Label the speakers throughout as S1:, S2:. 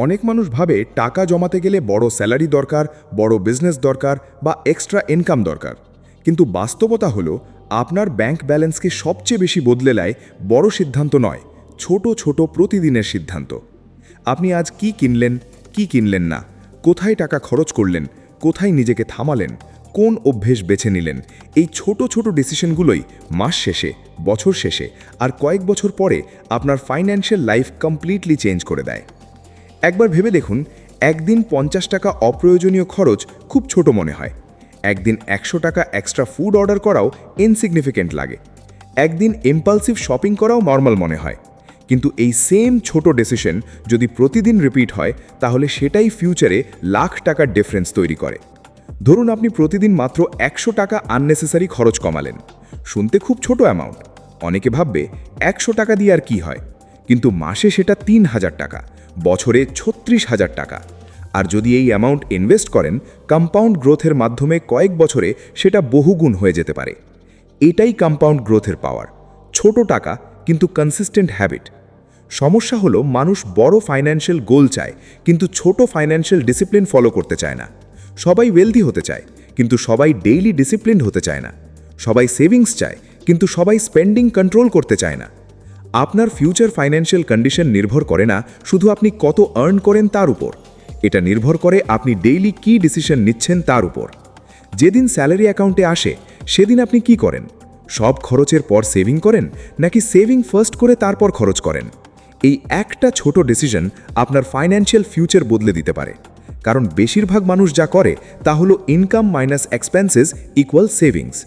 S1: অনেক মানুষ ভাবে টাকা জমাতে গেলে বড় স্যালারি দরকার, বড় বিজনেস দরকার বা এক্সট্রা ইনকাম দরকার। কিন্তু বাস্তবতা হলো আপনার ব্যাংক ব্যালেন্সকে সবচেয়ে বেশি বদলে দেয় বড় সিদ্ধান্ত নয়, ছোট ছোট প্রতিদিনের সিদ্ধান্ত। আপনি আজ কি কিনলেন, কি কিনলেন না, কোথায় টাকা খরচ করলেন, কোথায় নিজেকে থামালেন, কোন অভ্যেস বেছে নিলেন, এই ছোট ছোট ডিসিশনগুলোই মাস শেষে, বছর শেষে আর কয়েক বছর পরে আপনার ফাইন্যান্সিয়াল লাইফ কমপ্লিটলি চেঞ্জ করে দেয়। একবার ভেবে দেখুন, একদিন 50 টাকা অপ্রয়োজনীয় খরচ খুব ছোট মনে হয়, একদিন 100 টাকা এক্সট্রা ফুড অর্ডার করাও ইনসিগনিফিকেন্ট লাগে, একদিন ইম্পালসিভ শপিং করাও নর্মাল মনে হয়। কিন্তু এই সেম ছোট ডিসিশন যদি প্রতিদিন রিপিট হয়, তাহলে সেটাই ফিউচারে লাখ টাকার ডিফারেন্স তৈরি করে। ধরুন আপনি প্রতিদিন মাত্র 100 টাকা আননেসেসারি খরচ কমালেন। শুনতে খুব ছোট অ্যামাউন্ট, অনেকে ভাববে 100 টাকা দিয়ে আর কি হয়, কিন্তু মাসে সেটা 3000 টাকা, বছরে 36,000 টাকা। আর যদি এই অ্যামাউন্ট ইনভেস্ট করেন, কম্পাউন্ড গ্রোথের মাধ্যমে কয়েক বছরে সেটা বহুগুণ হয়ে যেতে পারে। এটাই কম্পাউন্ড গ্রোথের পাওয়ার। ছোট টাকা কিন্তু কনসিস্টেন্ট হ্যাবিট। সমস্যা হলো মানুষ বড় ফাইন্যান্সিয়াল গোল চায়, কিন্তু ছোট ফাইন্যান্সিয়াল ডিসিপ্লিন ফলো করতে চায় না। সবাই ওয়েলদি হতে চায়, কিন্তু সবাই ডেইলি ডিসিপ্লিনড হতে চায় না। সবাই সেভিংস চায়, কিন্তু সবাই স্পেন্ডিং কন্ট্রোল করতে চায় না। আপনার ফিউচার ফাইন্যান্সিয়াল কন্ডিশন নির্ভর করে না শুধু আপনি কত আর্ন করেন তার উপর, এটা নির্ভর করে আপনি ডেইলি কী ডিসিশন নিচ্ছেন তার উপর। যেদিন স্যালারি অ্যাকাউন্টে আসে সেদিন আপনি কি করেন? সব খরচের পর সেভিং করেন, নাকি সেভিং ফার্স্ট করে তারপর খরচ করেন? এই একটা ছোট ডিসিশন আপনার ফাইন্যান্সিয়াল ফিউচার বদলে দিতে পারে। কারণ বেশিরভাগ মানুষ যা করে তা হলো income minus expenses equal savings,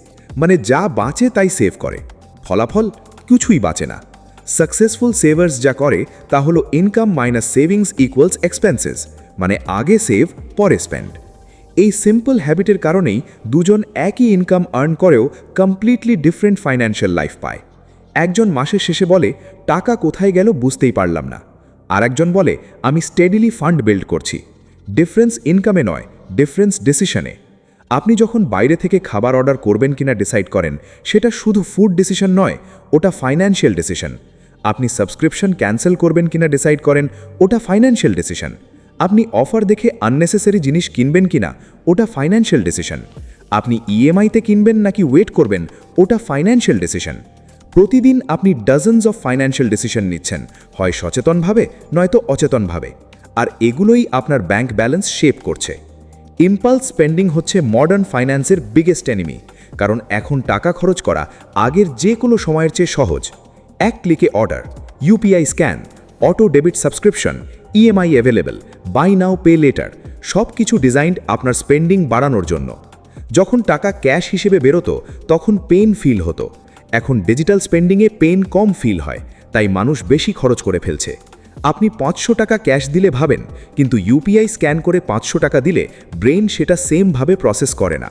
S1: মানে যা বাঁচে তাই সেভ করে, ফলাফল কিছুই বাঁচে না। সাকসেসফুল সেভার্স যা করে তা হলো income minus savings equals expenses, মানে আগে সেভ পরে স্পেন্ড। এই সিম্পল হ্যাবিটের কারণেই দুজন একই ইনকাম আর্ন করেও কমপ্লিটলি ডিফারেন্ট ফাইন্যান্সিয়াল লাইফ পায়। একজন মাসের শেষে বলে টাকা কোথায় গেল বুঝতেই পারলাম না, আর একজন বলে আমি স্টেডিলি ফান্ড বিল্ড করছি। ডিফারেন্স ইনকামে নয়, ডিফারেন্স ডিসিশনে। আপনি যখন বাইরে থেকে খাবার অর্ডার করবেন কিনা ডিসাইড করেন, সেটা শুধু ফুড ডিসিশন নয়, ওটা ফাইন্যান্সিয়াল ডিসিশন। আপনি সাবস্ক্রিপশন ক্যান্সেল করবেন কিনা ডিসাইড করেন, ওটা ফাইন্যান্সিয়াল ডিসিশন। আপনি অফার দেখে আননেসেসারি জিনিস কিনবেন কিনা, ওটা ফাইন্যান্সিয়াল ডিসিশন। আপনি ইএমআইতে কিনবেন নাকি ওয়েট করবেন, ওটা ফাইন্যান্সিয়াল ডিসিশন। প্রতিদিন আপনি ডজনস অফ ফাইন্যান্সিয়াল ডিসিশন নিচ্ছেন, হয় সচেতনভাবে নয়তো অচেতনভাবে। আর এগুলোই আপনার ব্যাংক ব্যালেন্স শেপ করছে। ইম্পালস স্পেন্ডিং হচ্ছে মডার্ন ফাইন্যান্সের বিগেস্ট এনিমি, কারণ এখন টাকা খরচ করা আগের যে কোনো সময়ের চেয়ে সহজ। এক ক্লিকে order, UPI scan, auto debit subscription, EMI available, buy now pay later, সব কিছু ডিজাইনড আপনার স্পেন্ডিং বাড়ানোর জন্য। যখন টাকা ক্যাশ হিসেবে বেরোতো তখন পেন ফিল হতো, এখন ডিজিটাল স্পেন্ডিংয়ে পেন কম ফিল হয়, তাই মানুষ বেশি খরচ করে ফেলছে। আপনি 500 টাকা ক্যাশ দিলে ভাবেন, কিন্তু ইউপিআই স্ক্যান করে 500 টাকা দিলে ব্রেন সেটা সেমভাবে প্রসেস করে না।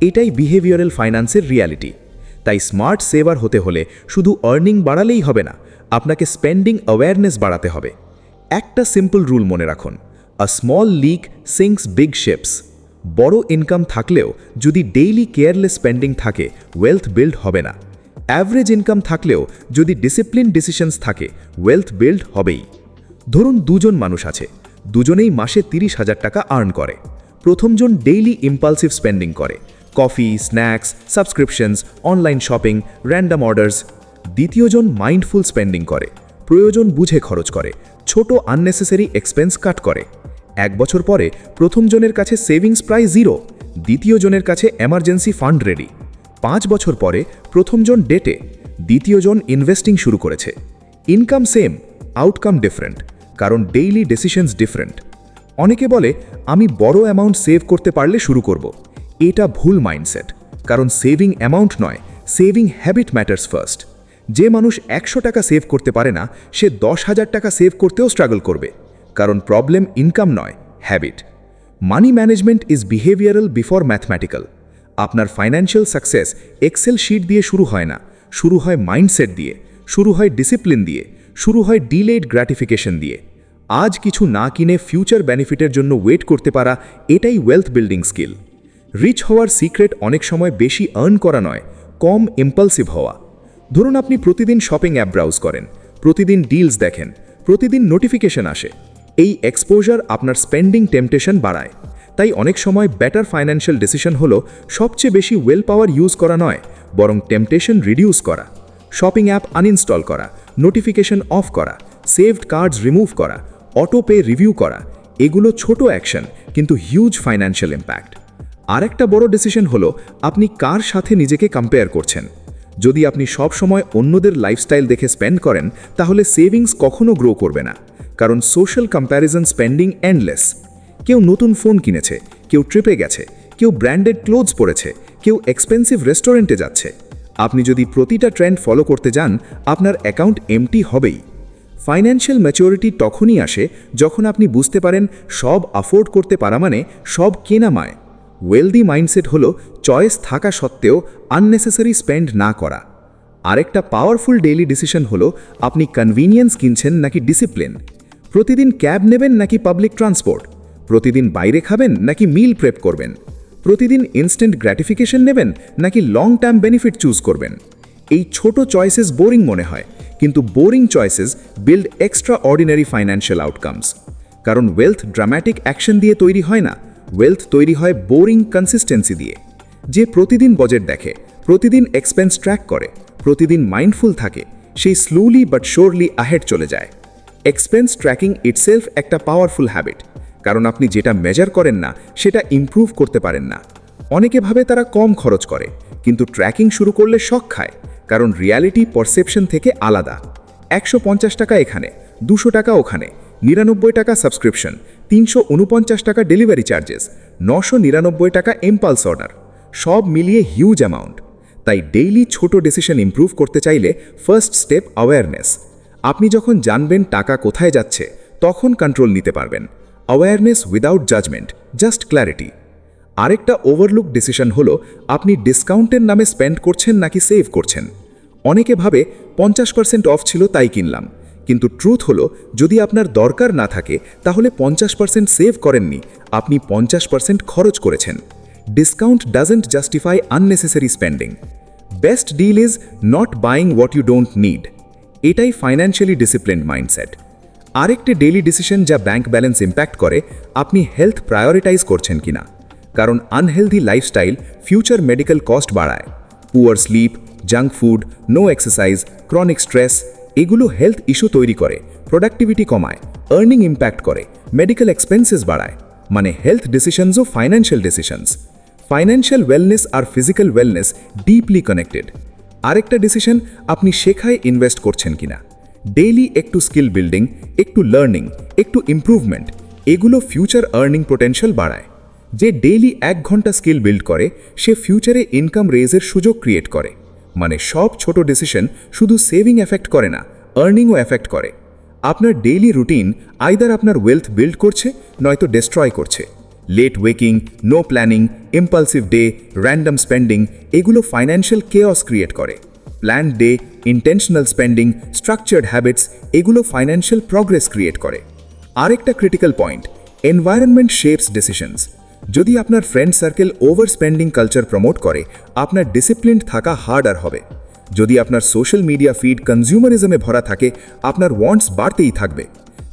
S1: এটাই বিহেভিয়ারাল ফাইন্যান্সের রিয়ালিটি। তাই স্মার্ট সেভার হতে হলে শুধু আর্নিং বাড়ালেই হবে না, আপনাকে স্পেন্ডিং অ্যাওয়ারনেস বাড়াতে হবে। একটা সিম্পল রুল মনে রাখুন, a small leak syncs big ships. বড় ইনকাম থাকলেও যদি ডেইলি কেয়ারলেস স্পেন্ডিং থাকে, ওয়েলথ বিল্ড হবে না। অ্যাভারেজ ইনকাম থাকলেও যদি ডিসিপ্লিন ডিসিশনস থাকে, ওয়েলথ বিল্ড হবেই। ধরুন দুজন মানুষ আছে, দুজনেই মাসে 30,000 টাকা আর্ন করে। প্রথমজন ডেইলি ইম্পালসিভ স্পেন্ডিং করে, coffee, snacks, subscriptions, online shopping, random orders. দ্বিতীয়জন মাইন্ডফুল স্পেন্ডিং করে, প্রয়োজন বুঝে খরচ করে, ছোট আননেসেসারি এক্সপেন্স কাট করে। 1 বছর পরে প্রথমজনের কাছে সেভিংস প্রায় 0, দ্বিতীয়জনের কাছে এমার্জেন্সি ফান্ড রেডি। 5 বছর পরে প্রথমজন ডেটে, দ্বিতীয়জন ইনভেস্টিং শুরু করেছে। ইনকাম সেম, আউটকাম ডিফারেন্ট, কারণ ডেইলি ডিসিশনস ডিফারেন্ট। অনেকে বলে আমি বড় অ্যামাউন্ট সেভ করতে পারলে শুরু করব। এটা ভুল মাইন্ডসেট, কারণ সেভিং অ্যামাউন্ট নয়, সেভিং হ্যাবিট ম্যাটার্স ফার্স্ট। যে মানুষ 100 টাকা সেভ করতে পারে না, সে 10,000 টাকা সেভ করতেও স্ট্রাগল করবে, কারণ প্রবলেম ইনকাম নয়, habit. Money management is behavioural before mathematical. আপনার ফাইন্যান্সিয়াল সাকসেস এক্সেল শিট দিয়ে শুরু হয় না, শুরু হয় মাইন্ডসেট দিয়ে, শুরু হয় ডিসিপ্লিন দিয়ে, শুরু হয় ডিলেড গ্র্যাটিফিকেশন দিয়ে। আজ কিছু না কিনে ফিউচার বেনিফিটের জন্য ওয়েট করতে পারা, এটাই ওয়েলথ বিল্ডিং স্কিল। রিচ হওয়ার সিক্রেট অনেক সময় বেশি আর্ন করা নয়, কম ইম্পালসিভ হওয়া। ধরুন আপনি প্রতিদিন শপিং অ্যাপ ব্রাউজ করেন, প্রতিদিন ডিলস দেখেন, প্রতিদিন নোটিফিকেশন আসে। এই এক্সপোজার আপনার স্পেন্ডিং টেম্পটেশন বাড়ায়। তাই অনেক সময় বেটার ফাইন্যান্সিয়াল ডিসিশন হলো সবচেয়ে বেশি ওয়েল পাওয়ার ইউজ করা নয়, বরং টেম্পটেশন রিডিউস করা। শপিং অ্যাপ আনইনস্টল করা, নোটিফিকেশন অফ করা, সেভড কার্ডস রিমুভ করা, অটো পে রিভিউ করা, এগুলো ছোট অ্যাকশন কিন্তু হিউজ ফাইন্যান্সিয়াল ইম্প্যাক্ট। আরেকটা বড় ডিসিশন হলো আপনি কার সাথে নিজেকে কম্পেয়ার করছেন। যদি আপনি সব সময় অন্যদের লাইফস্টাইল দেখে স্পেন্ড করেন, তাহলে সেভিংস কখনো গ্রো করবে না, কারণ সোশ্যাল কম্প্যারিজন স্পেন্ডিং এন্ডলেস। কেউ নতুন ফোন কিনেছে, কেউ ট্রিপে গেছে, কেউ ব্র্যান্ডেড ক্লোথস পরেছে, কেউ এক্সপেন্সিভ রেস্টুরেন্টে যাচ্ছে। আপনি যদি প্রতিটা ট্রেন্ড ফলো করতে যান, আপনার অ্যাকাউন্ট এমটি হবেই। ফাইন্যান্সিয়াল ম্যাচিউরিটি তখনই আসে যখন আপনি বুঝতে পারেন সব অ্যাফোর্ড করতে পারা মানে সব কেনা মায়। ওয়েলদি মাইন্ডসেট হলো চয়েস থাকা সত্ত্বেও আননেসেসারি স্পেন্ড না করা। আরেকটা পাওয়ারফুল ডেইলি ডিসিশন হলো আপনি কনভিনিয়েন্স কিনছেন নাকি ডিসিপ্লিন। প্রতিদিন ক্যাব নেবেন নাকি পাবলিক ট্রান্সপোর্ট, প্রতিদিন বাইরে খাবেন নাকি মিল প্রেপ করবেন, প্রতিদিন ইনস্ট্যান্ট গ্র্যাটিফিকেশন নেবেন নাকি লং টার্ম বেনিফিট চুজ করবেন। এই ছোট চয়েসেস বোরিং মনে হয়, কিন্তু boring choices build extra ordinary financial outcomes. কারণ ওয়েলথ ড্রামাটিক অ্যাকশন দিয়ে তৈরি হয় না, ওয়েলথ তৈরি হয় বোরিং কনসিস্টেন্সি দিয়ে। যে প্রতিদিন বাজেট দেখে, প্রতিদিন এক্সপেন্স ট্র্যাক করে, প্রতিদিন মাইন্ডফুল থাকে, সেই স্লোলি বাট শিওরলি আহেড চলে যায়। এক্সপেন্স ট্র্যাকিং ইটসেলফ একটা পাওয়ারফুল হ্যাবিট, কারণ আপনি যেটা মেজার করেন না সেটা ইমপ্রুভ করতে পারেন না। অনেকে ভাবে তারা কম খরচ করে, কিন্তু ট্র্যাকিং শুরু করলে শক খায়, কারণ রিয়ালিটি পারসেপশন থেকে আলাদা। 150 টাকা এখানে, 200 টাকা ওখানে, 99 টাকা সাবস্ক্রিপশন, 349 টাকা ডেলিভারি চার্জেস, 999 টাকা ইম্পালস অর্ডার, সব মিলিয়ে হিউজ অ্যামাউন্ট। তাই ডেইলি ছোট ডিসিশন ইমপ্রুভ করতে চাইলে ফার্স্ট স্টেপ অ্যাওয়ারনেস। আপনি যখন জানবেন টাকা কোথায় যাচ্ছে, তখন কন্ট্রোল নিতে পারবেন। Awareness without judgment, just clarity. আরেকটা ওভারলুক ডিসিশন হলো আপনি ডিসকাউন্টের নামে স্পেন্ড করছেন নাকি সেভ করছেন। অনেকে ভাবে 50% অফ ছিল তাই কিনলাম, কিন্তু ট্রুথ হলো যদি আপনার দরকার না থাকে তাহলে 50% সেভ করেননি, আপনি 50% খরচ করেছেন। Discount doesn't justify unnecessary spending. Best deal is not buying what you don't need. এটাই ফাইন্যান্সিয়ালি ডিসিপ্লিনড মাইন্ডসেট। আরেকটি ডেইলি ডিসিশন যা ব্যাংক ব্যালেন্স ইম্প্যাক্ট করে, আপনি হেলথ প্রায়োরিটাইজ করছেন কিনা। কারণ unhealthy lifestyle future medical cost বাড়ায়। Poor sleep, junk food, no exercise, chronic stress, এগুলো হেলথ ইস্যু তৈরি করে, প্রোডাক্টিভিটি কমায়, আর্নিং ইম্প্যাক্ট করে, মেডিকেল এক্সপেন্সেস বাড়ায়। মানে হেলথ ডিসিশনসও ফাইন্যান্সিয়াল ডিসিশনস। ফাইন্যান্সিয়াল ওয়েলনেস আর ফিজিক্যাল ওয়েলনেস ডিপলি কানেক্টেড। আরেকটা ডিসিশন আপনি শেখায় ইনভেস্ট করছেন কিনা। ডেইলি একটু স্কিল বিল্ডিং, একটু লার্নিং, একটু ইমপ্রুভমেন্ট, এগুলো ফিউচার আর্নিং পোটেনশিয়াল বাড়ায়। যে ডেইলি 1 ঘন্টা স্কিল বিল্ড করে সে ফিউচারে ইনকাম রেজের সুযোগ ক্রিয়েট করে। মানে সব ছোট ডিসিশন শুধু সেভিং এফেক্ট করে না, আর্নিংও এফেক্ট করে। আপনার ডেইলি রুটিন আইদার আপনার ওয়েলথ বিল্ড করছে নয়তো ডিস্ট্রয় করছে। Late waking, no planning, impulsive day, random spending, এগুলো ফাইন্যান্সিয়াল কেওস ক্রিয়েট করে। Planned day, intentional spending, structured habits, এগুলো ফাইন্যান্সিয়াল প্রগ্রেস ক্রিয়েট করে। আরেকটা critical point, environment shapes decisions. যদি আপনার friend circle over spending culture promote করে, আপনার disciplined থাকা হার্ডার হবে। যদি আপনার সোশ্যাল মিডিয়া ফিড কনজিউমারিজমে ভরা থাকে, আপনার ওয়ান্টস বাড়তেই থাকবে।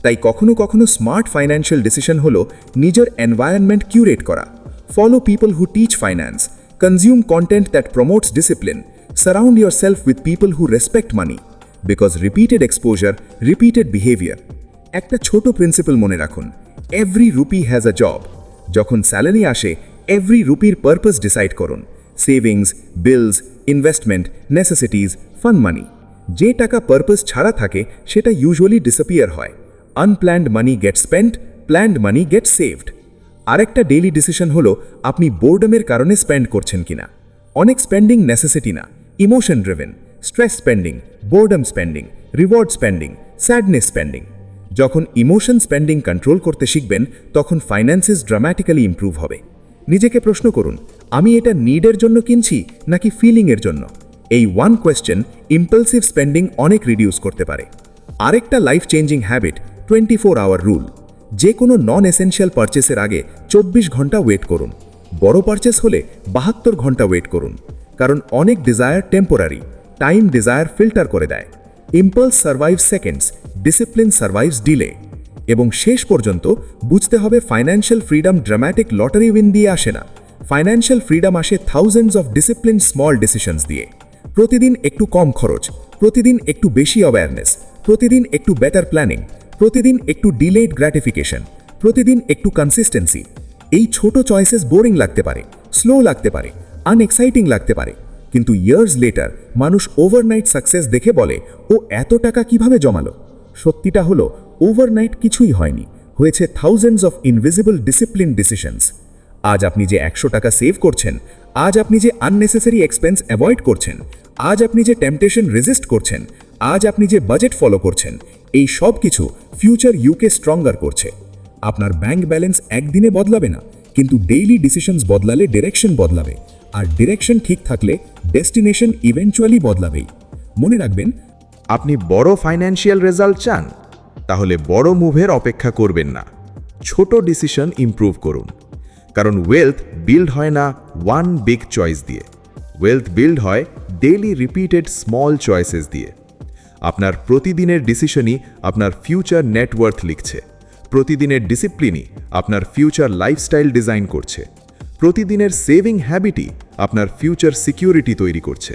S1: তাই কখনো কখনো স্মার্ট ফাইন্যান্সিয়াল ডিসিশন হলো নিজের এনভায়রনমেন্ট কিউরেট করা। Follow people who teach finance, consume content that promotes discipline, surround yourself with people who respect money, because repeated exposure, repeated behavior. একটা ছোট প্রিন্সিপল মনে রাখুন, every rupee has a job. যখন salary আসে, every রুপির purpose decide করুন। Savings, বিলস, investment, necessities, fun মানি। যে টাকা purpose ছাড়া থাকে সেটা ইউজুয়ালি ডিসঅ্যাপিয়ার হয়। আনপ্ল্যান্ড মানি গেট স্পেন্ট, প্ল্যান্ড মানি গেট সেভড। আরেকটা ডেইলি ডিসিশন হলো আপনি বোর্ডমের কারণে স্পেন্ড করছেন কিনা। অনেক স্পেন্ডিং নেসেসিটি না, emotion driven, stress spending, boredom spending, reward spending, sadness spending. যখন ইমোশন স্পেন্ডিং কন্ট্রোল করতে শিখবেন, তখন ফাইন্যান্সেস ড্রামাটিক্যালি ইমপ্রুভ হবে। নিজেকে প্রশ্ন করুন, আমি এটা নিডের জন্য কিনছি নাকি ফিলিংয়ের জন্য। এই ওয়ান কোয়েশ্চেন ইম্পালসিভ স্পেন্ডিং অনেক রিডিউস করতে পারে। আরেকটা life changing habit 24 hour rule. যে কোনো নন এসেনশিয়াল পারচেসের আগে 24 ঘন্টা ওয়েট করুন। বড় পারচেস হলে 72 ঘন্টা ওয়েট করুন। কারণ অনেক desire temporary, time desire filter করে দেয়। Impulse survive seconds, discipline survives delay.
S2: এবং শেষ পর্যন্ত বুঝতে হবে financial freedom dramatic lottery win দিয়ে আসে না। ফাইন্যান্সিয়াল ফ্রিডম আসে thousands of discipline small decisions দিয়ে। প্রতিদিন একটু কম খরচ, প্রতিদিন একটু বেশি অ্যাওয়ারনেস, প্রতিদিন একটু বেটার প্ল্যানিং, প্রতিদিন একটু ডিলেড গ্র্যাটিফিকেশন, প্রতিদিন একটু কনসিস্টেন্সি। এই ছোট চয়েসেস বোরিং লাগতে পারে, স্লো লাগতে পারে, আনএক্সাইটিং লাগতে পারে, কিন্তু ইয়ার্স লেটার মানুষ ওভারনাইট সাকসেস দেখে বলে, ও এত টাকা কিভাবে জমালো? সত্যিটা হলো ওভারনাইট কিছুই হয়নি, হয়েছে thousands of invisible discipline decisions. আজ আপনি যে 100 টাকা সেভ করছেন, আজ আপনি যে আননেসেসারি এক্সপেন্স অ্যাভয়েড করছেন, আজ আপনি যে টেম্পটেশন রেজিস্ট করছেন, আজ আপনি যে বাজেট ফলো করছেন, এই সব কিছু ফিউচার ইউকে স্ট্রঙ্গার করছে। আপনার ব্যাংক ব্যালেন্স একদিনে বদলাবে না, কিন্তু ডেইলি ডিসিশনস বদলালে ডিরেকশন বদলাবে, আর ডিরেকশন ঠিক থাকলে ডেস্টিনেশন ইভেন্চুয়ালি বদলাবেই। মনে রাখবেন,
S1: আপনি বড় ফাইন্যান্সিয়াল রেজাল্ট চান? তাহলে বড় মুভের অপেক্ষা করবেন না, ছোট ডিসিশন ইমপ্রুভ করুন। কারণ ওয়েলথ বিল্ড হয় না ওয়ান বিগ চয়েস দিয়ে, ওয়েলথ বিল্ড হয় ডেইলি রিপিটেড স্মল চয়েসেস দিয়ে। আপনার প্রতিদিনের ডিসিশনই আপনার ফিউচার নেটওয়ার্থ লিখছে, প্রতিদিনের ডিসিপ্লিনই আপনার ফিউচার লাইফস্টাইল ডিজাইন করছে, প্রতিদিনের সেভিং হ্যাবিটই আপনার ফিউচার সিকিউরিটি তৈরি করছে।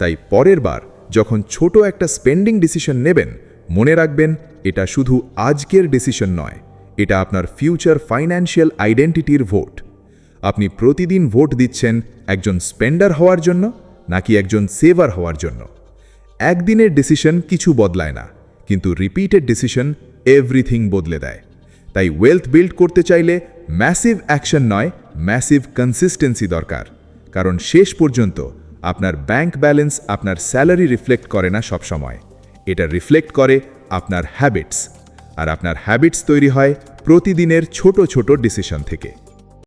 S1: তাই পরের বার যখন ছোট একটা স্পেন্ডিং ডিসিশন নেবেন, মনে রাখবেন এটা শুধু আজকের ডিসিশন নয়, এটা আপনার ফিউচার ফাইন্যান্সিয়াল আইডেন্টিটির ভোট। আপনি প্রতিদিন ভোট দিচ্ছেন একজন স্পেন্ডার হওয়ার জন্য নাকি একজন সেভার হওয়ার জন্য। একদিনের ডিসিশন কিছু বদলায় না, কিন্তু রিপিটেড ডিসিশন এভরিথিং বদলে দেয়। তাই ওয়েলথ বিল্ড করতে চাইলে ম্যাসিভ অ্যাকশন নয়, ম্যাসিভ কনসিস্টেন্সি দরকার। কারণ শেষ পর্যন্ত আপনার ব্যাংক ব্যালেন্স আপনার স্যালারি রিফ্লেক্ট করে না সবসময়, এটা রিফ্লেক্ট করে আপনার হ্যাবিটস। আর আপনার হ্যাবিটস তৈরি হয় প্রতিদিনের ছোট ছোট ডিসিশন থেকে।